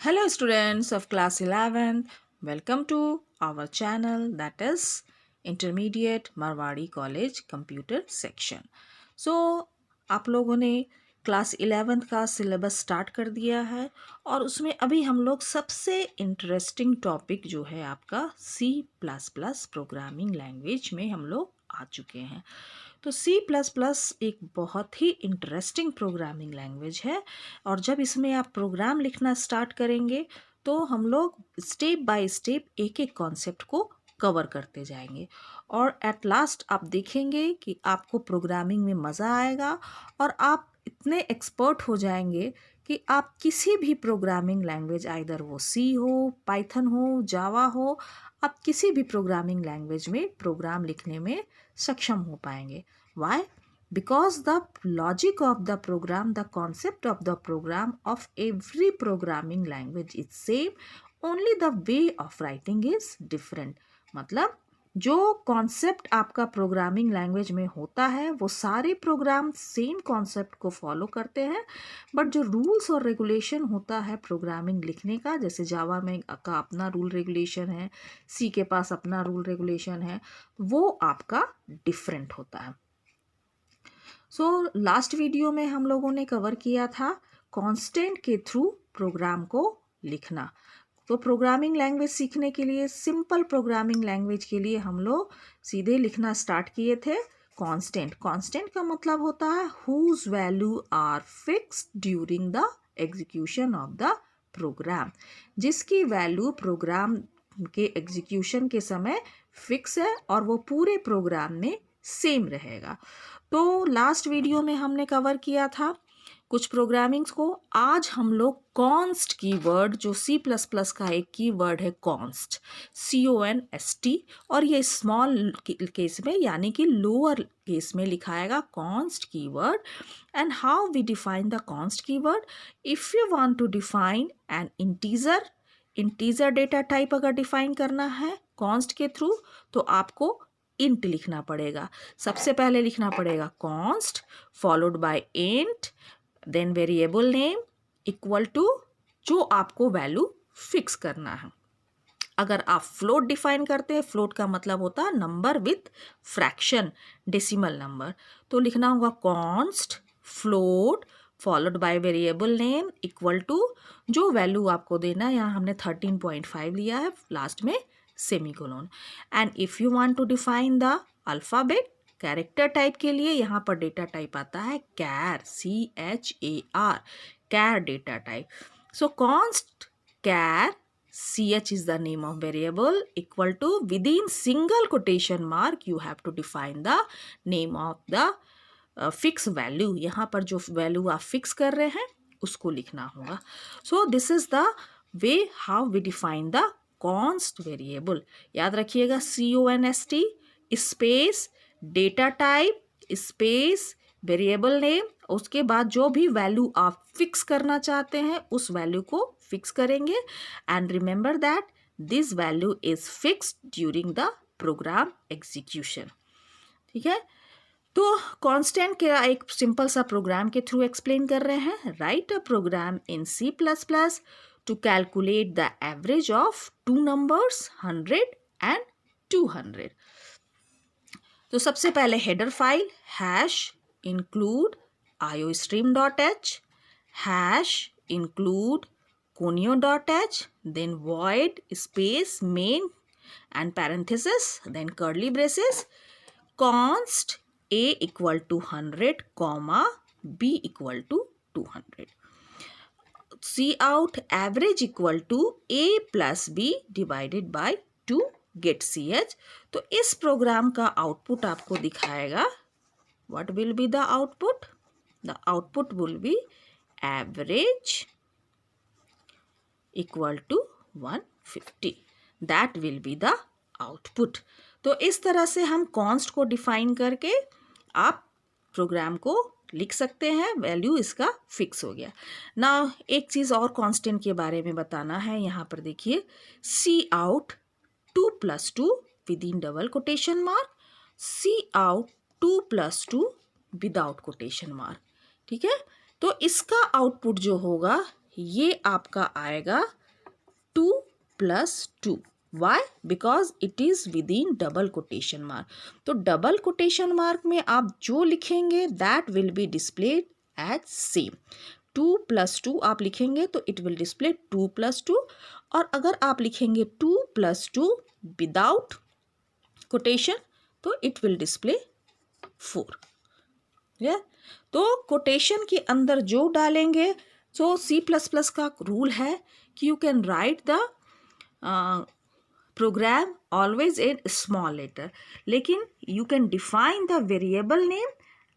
Hello students of class 11th, welcome to our channel that is Intermediate Marwari College Computer Section. So आप लोगों ने class 11th का syllabus start कर दिया है और उसमें अभी हम लोग सबसे इंटरेस्टिंग टॉपिक जो है आपका C++ प्रोग्रामिंग लैंग्वेज में हम लोग आ चुके हैं। तो C++ एक बहुत ही इंटरेस्टिंग प्रोग्रामिंग लैंग्वेज है और जब इसमें आप प्रोग्राम लिखना स्टार्ट करेंगे तो हम लोग स्टेप बाय स्टेप एक एक कॉन्सेप्ट को कवर करते जाएंगे और एट लास्ट आप देखेंगे कि आपको प्रोग्रामिंग में मज़ा आएगा और आप इतने एक्सपर्ट हो जाएंगे कि आप किसी भी प्रोग्रामिंग लैंग्वेज आइदर वो सी हो, पाइथन हो, जावा हो, आप किसी भी प्रोग्रामिंग लैंग्वेज में प्रोग्राम लिखने में सक्षम हो पाएंगे। Why? Because the logic of the program, the concept of the program of every programming language is same, only the way of writing is different. मतलब जो कॉन्सेप्ट आपका प्रोग्रामिंग लैंग्वेज में होता है वो सारे प्रोग्राम सेम कॉन्सेप्ट को follow करते हैं, बट जो रूल्स और रेगुलेशन होता है प्रोग्रामिंग लिखने का, जैसे जावा में का अपना रूल रेगुलेशन है, सी के पास अपना रूल रेगुलेशन है, वो आपका डिफरेंट होता है। लास्ट वीडियो में हम लोगों ने कवर किया था कांस्टेंट के थ्रू प्रोग्राम को लिखना। तो प्रोग्रामिंग लैंग्वेज सीखने के लिए, सिंपल प्रोग्रामिंग लैंग्वेज के लिए हम लोग सीधे लिखना स्टार्ट किए थे कांस्टेंट। कांस्टेंट का मतलब होता है whose value are fixed during the execution of the program, जिसकी वैल्यू प्रोग्राम के एग्जीक्यूशन के समय फिक्स है और वो पूरे प्रोग्राम में सेम रहेगा। तो लास्ट वीडियो में हमने कवर किया था कुछ प्रोग्रामिंग्स को। आज हम लोग कॉन्स्ट कीवर्ड, जो C++ का एक कीवर्ड है कॉन्स्ट, CONST, और ये स्मॉल केस में यानी कि लोअर केस में लिखाएगा const keyword. And how we define the const keyword? If you want to define an integer data type अगर डिफाइन करना है कॉन्स्ट के थ्रू, तो आपको इंट लिखना पड़ेगा। सबसे पहले लिखना पड़ेगा const followed by int, then variable name equal to जो आपको वैल्यू फिक्स करना है। अगर आप फ्लोट डिफाइन करते हैं, फ्लोट का मतलब होता है number with fraction, decimal number, तो लिखना होगा const float followed by variable name equal to जो वैल्यू आपको देना है। यहाँ हमने 13.5 लिया है, लास्ट में semicolon. And if you want to define the alphabet, character type के लिए यहाँ पर डेटा टाइप आता है कैर, CHAR, char data type. So const char CH is the name of variable equal to within single quotation mark you have to define the name of the fix value। यहाँ पर जो value आप fix कर रहे हैं उसको लिखना होगा। So this is the way how we define the const variable. याद रखिएगा CONST space data type space variable name, उसके बाद जो भी वैल्यू आप फिक्स करना चाहते हैं उस वैल्यू को फिक्स करेंगे। And remember that this value is fixed during the program execution. ठीक है, तो कांस्टेंट के एक सिंपल सा प्रोग्राम के थ्रू एक्सप्लेन कर रहे हैं। Write a program in C++ to calculate the average of two numbers 100 and 200। तो सबसे पहले header file hash include iostream.h, hash include conio.h, then void space main and parenthesis, then curly braces, const a equal to 100 comma b equal to 200, cout average equal to a plus b divided by 2 get CH। तो इस program का output आपको दिखाएगा, what will be the output? The output will be average equal to 150, that will be the output. तो इस तरह से हम कॉन्स्ट को डिफाइन करके आप प्रोग्राम को लिख सकते हैं, वैल्यू इसका फिक्स हो गया ना। एक चीज़ और कांस्टेंट के बारे में बताना है, यहाँ पर देखिए cout 2+2 with in double quotation mark, cout 2+2 without quotation mark. ठीक है, तो इसका आउटपुट जो होगा ये आपका आएगा 2+2। Why? Because it is with in double quotation mark. तो डबल कोटेशन मार्क में आप जो लिखेंगे that will be displayed as same. 2+2 आप लिखेंगे तो इट विल डिस्प्ले 2+2, और अगर आप लिखेंगे 2+2 विदाउट कोटेशन तो इट विल डिस्प्ले 4। तो कोटेशन के अंदर जो डालेंगे, सो C++ का रूल है कि you can write the program always in small letter, लेकिन you can define the variable name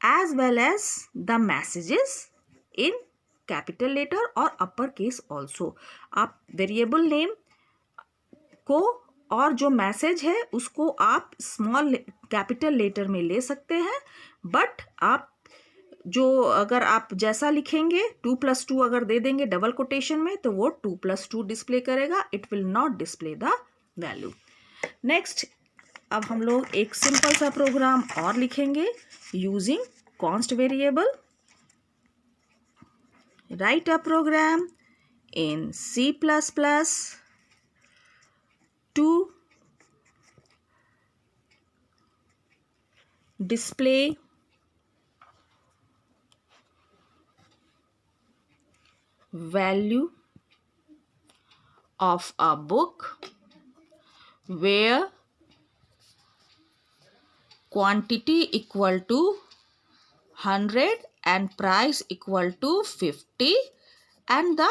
as well as the messages in capital letter और अपर केस ऑल्सो। आप वेरिएबल नेम को और जो मैसेज है उसको आप स्मॉल कैपिटल लेटर में ले सकते हैं, बट आप जो अगर आप जैसा लिखेंगे 2+2 अगर दे देंगे डबल कोटेशन में तो वो 2+2 डिस्प्ले करेगा, it will not display the value. Next, अब हम लोग एक सिंपल सा प्रोग्राम और लिखेंगे using const variable. Write a program in C++ to display value of a book where quantity equal to 100 and price equal to 50, and the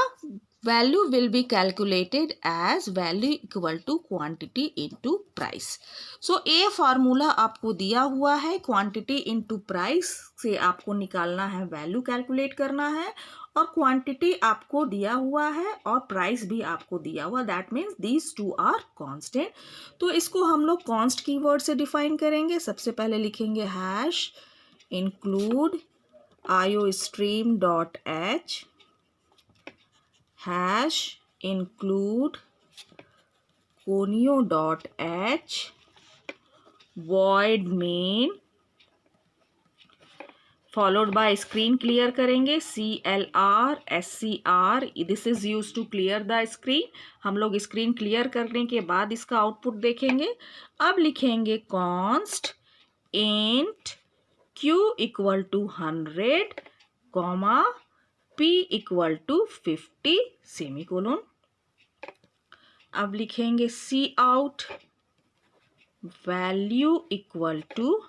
value will be calculated as value equal to quantity into price. So ये formula आपको दिया हुआ है, quantity into price से आपको निकालना है, value calculate करना है, और क्वांटिटी आपको दिया हुआ है और प्राइस भी आपको दिया हुआ, that means these two are constant. तो इसको हम लोग कॉन्स्ट कीवर्ड से डिफाइन करेंगे। सबसे पहले लिखेंगे hash include iostream.h hash include conio.h void main followed by screen clear करेंगे CLR SCR, this is use to clear the screen. हम लोग स्क्रीन क्लियर करने के बाद इसका आउटपुट देखेंगे। अब लिखेंगे const int Q equal to 100 comma P equal to 50 semicolon. अब लिखेंगे cout value equal to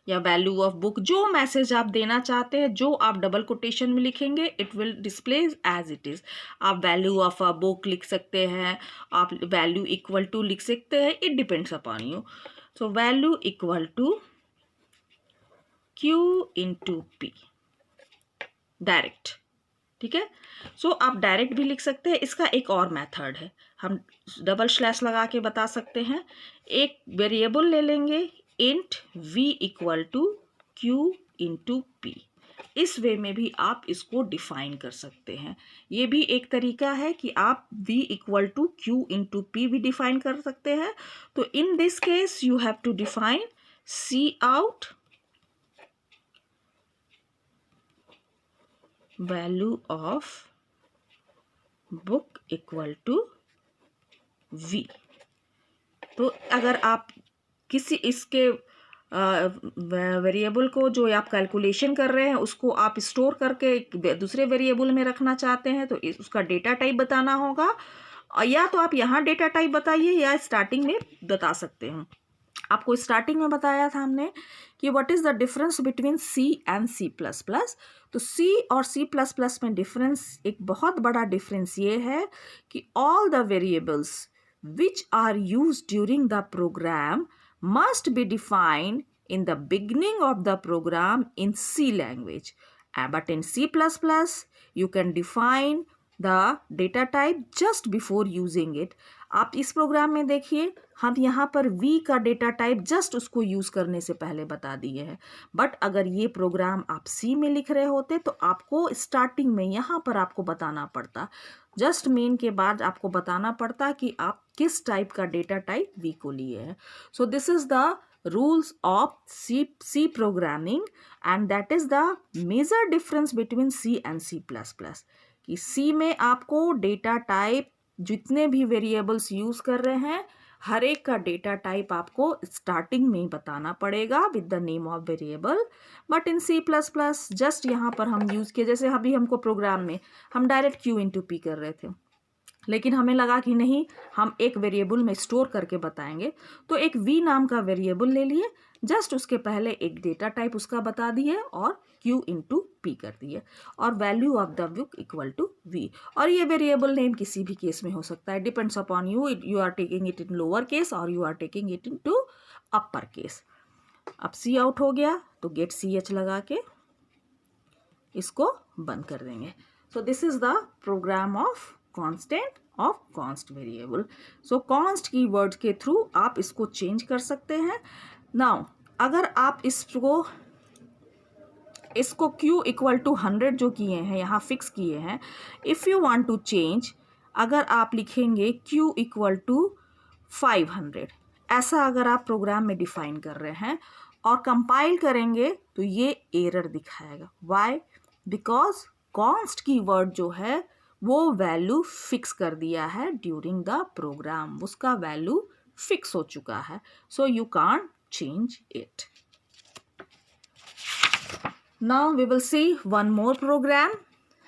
या वैल्यू ऑफ बुक, जो मैसेज आप देना चाहते हैं जो आप डबल कोटेशन में लिखेंगे it will display as it is. आप वैल्यू ऑफ अ बुक लिख सकते हैं, आप वैल्यू इक्वल टू लिख सकते हैं, it depends upon you. So value equal to Q into P direct, ठीक है। सो आप डायरेक्ट भी लिख सकते हैं। इसका एक और मेथड है, हम डबल स्लैश लगा के बता सकते हैं। एक वेरिएबल ले लेंगे int V equal to Q into P, इस वे में भी आप इसको डिफाइन कर सकते हैं। ये भी एक तरीका है कि आप V equal to Q into P भी डिफाइन कर सकते हैं। तो in this case you have to define cout value of book equal to V। तो अगर आप किसी इसके वेरिएबल को जो आप कैलकुलेशन कर रहे हैं उसको आप स्टोर करके दूसरे वेरिएबल में रखना चाहते हैं तो उसका डेटा टाइप बताना होगा, या तो आप यहाँ डेटा टाइप बताइए या स्टार्टिंग में बता सकते हैं। आपको स्टार्टिंग में बताया था हमने कि what is the difference between C and C++। तो C और C++ में डिफरेंस, एक बहुत बड़ा डिफरेंस ये है कि all the variables which are used during the program must be defined in the beginning of the program in C language. But in C++, you can define the data type just before using it. आप इस programme में देखिए हम यहाँ पर V का data type just उसको use करने से पहले बता दिए हैं, बट अगर ये प्रोग्राम आप C में लिख रहे होते तो आपको स्टार्टिंग में यहाँ पर आपको बताना पड़ता, जस्ट मेन के बाद आपको बताना पड़ता कि आप किस टाइप का डेटा टाइप V को लिए हैं। So this is the rules of C programming and that is the major difference between C and C++। कि सी में आपको डेटा टाइप जितने भी वेरिएबल्स यूज़ कर रहे हैं हर एक का डेटा टाइप आपको स्टार्टिंग में ही बताना पड़ेगा with the name of variable. But in C++ just यहाँ पर हम यूज़ किए, जैसे अभी हमको प्रोग्राम में हम डायरेक्ट Q इंटू P कर रहे थे, लेकिन हमें लगा कि नहीं हम एक वेरिएबल में स्टोर करके बताएंगे, तो एक v नाम का वेरिएबल ले लिए, जस्ट उसके पहले एक डेटा टाइप उसका बता दिए और q इंटू पी कर दिए और value of the book equal to v। और ये वेरिएबल नेम किसी भी केस में हो सकता है, depends upon you, you are taking it in lower case और you are taking it in to upper case. अब सी आउट हो गया तो गेट ch लगा के इसको बंद कर देंगे। So this is the program of constant of const variable. सो कॉन्स्ट की वर्ड के थ्रू आप इसको चेंज कर सकते हैं। नाउ अगर आप इसको q इक्वल टू 100 जो किए हैं यहाँ फिक्स किए हैं, if you want to change अगर आप लिखेंगे q इक्वल टू 500, ऐसा अगर आप प्रोग्राम में डिफाइन कर रहे हैं और कंपाइल करेंगे तो ये एरर दिखाएगा। Why? Because const keyword जो है वो वैल्यू फिक्स कर दिया है ड्यूरिंग द प्रोग्राम, उसका वैल्यू फिक्स हो चुका है, so you can't change it. Now we will see one more program.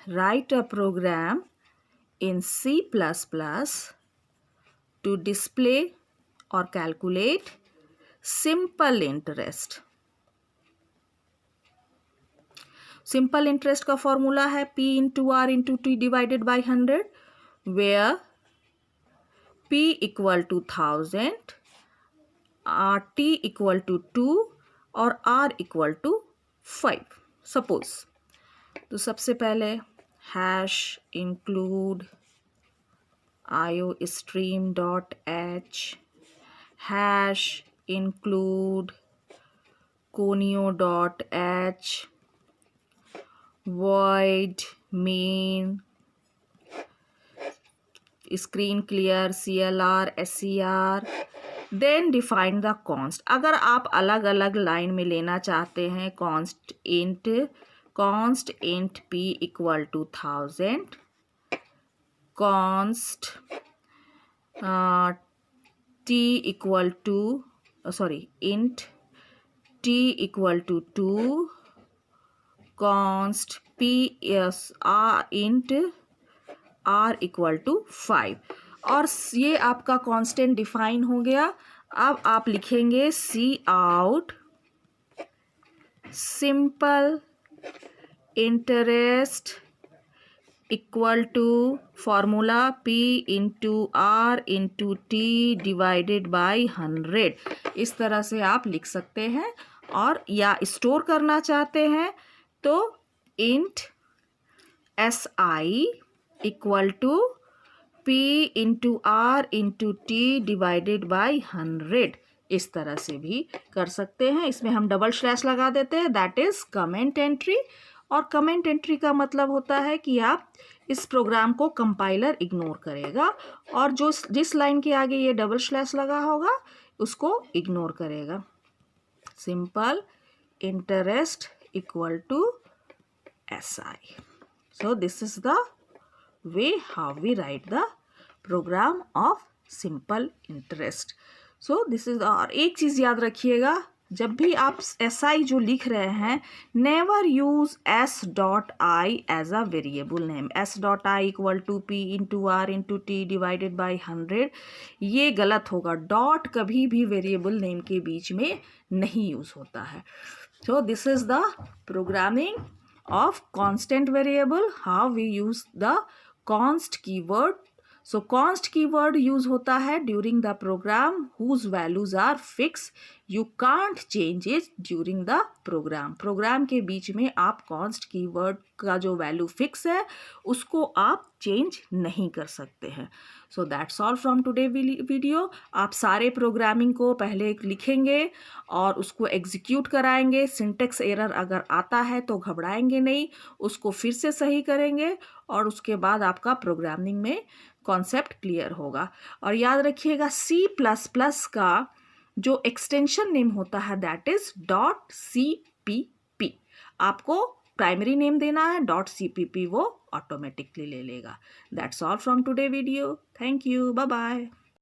Write a program in C++ to display or calculate simple interest। Simple interest का formula है P into are into T divided by 100, where P equal to 1000, T equal to 2 और R equal to 5। Suppose तो सबसे पहले hash include iostream.h, hash include conio.h, void main, screen clear, clr, ser, then define the const। अगर आप अलग अलग line में लेना चाहते हैं const int p equal to 1000, const t equal to int t equal to 2, const p int r equal to 5, और ये आपका कांस्टेंट डिफाइन हो गया। अब आप लिखेंगे cout simple interest equal to formula P into are into T divided by 100। इस तरह से आप लिख सकते हैं, और या स्टोर करना चाहते हैं तो int SI equal to P into are into T divided by 100, इस तरह से भी कर सकते हैं। इसमें हम डबल स्लैश लगा देते हैं, दैट इज कमेंट एंट्री। और कमेंट एंट्री का मतलब होता है कि आप इस प्रोग्राम को कंपाइलर इग्नोर करेगा, और जिस लाइन के आगे ये डबल स्लैश लगा होगा उसको इग्नोर करेगा। Simple interest equal to SI। So this is the way how we write the program of simple interest. So this is. और एक चीज़ याद रखिएगा, जब भी आप SI जो लिख रहे हैं, never use s.i as a variable name. s.i equal to p into are into T divided by 100, ये गलत होगा। डॉट कभी भी वेरिएबल नेम के बीच में नहीं यूज होता है। So this is the programming of constant variable, how we use the const keyword. सो const कीवर्ड यूज होता है during the program whose values are fix, you can't change it during the program. Program के बीच में आप const keyword का जो value fix है उसको आप चेंज नहीं कर सकते हैं। So that's all from today video. आप सारे प्रोग्रामिंग को पहले लिखेंगे और उसको एग्जीक्यूट कराएंगे। सिंटेक्स एरर अगर आता है तो घबराएंगे नहीं, उसको फिर से सही करेंगे और उसके बाद आपका प्रोग्रामिंग में कॉन्सेप्ट क्लियर होगा। और याद रखिएगा C++ का जो एक्सटेंशन नेम होता है दैट इज .cpp। आपको प्राइमरी नेम देना है, .cpp वो ऑटोमेटिकली ले लेगा। That's all from today video. Thank you, bye bye.